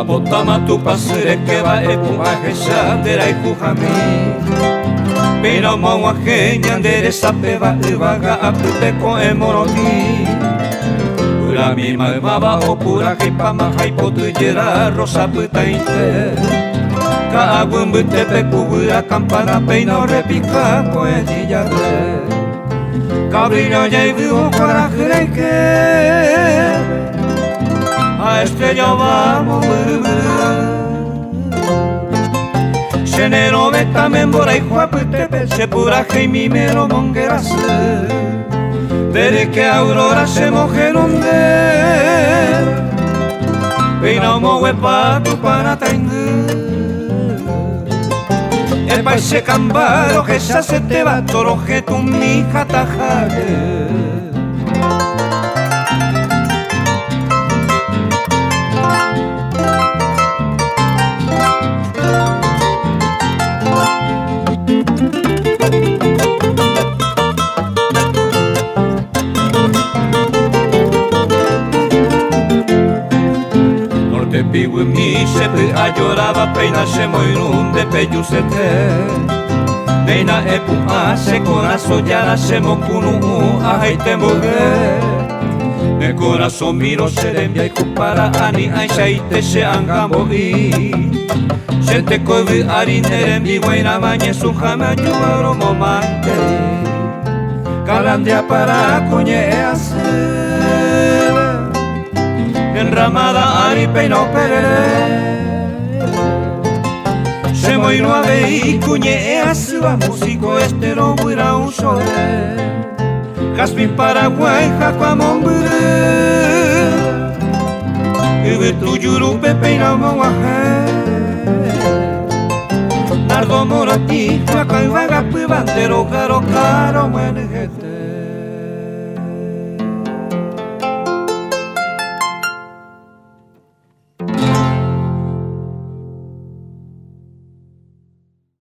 Botama tu pasire que va e puaje dera i kuhami. Pero maua genya dere sape va vaga apute ko e moroti. Pura mi mava o pura hipa mahai potu jera rosa putaite. Ka agum bute pe kubura campana peino repica ko e jillade. Cabrino ya vivo para que a estrella vamos Senero beta membora y juapete se pura que mi mero mongueras Dere que aurora se mojeron de Peina mogue pa tu para taingu El paise cambaro que se te va toro que tu mi jatajare Pigu mi sepe a lloraba peina se moirun de peyusete Neina epu a se corazón yara se mokunu a haite muge Me corazón miro serembia y kupara ani aishaite se angamoi Sente koivu ari nerembi guaina bañe su jame ayubaro momante Calandria para cuñe ase Enramada ari peino perere Se moiro a vei cuñe asua músico estero buira un sole Caspin Paraguay jacua mombure Ube tu yurupe peina moaje Nardo morati jacua y vaga bandero caro caro mueneje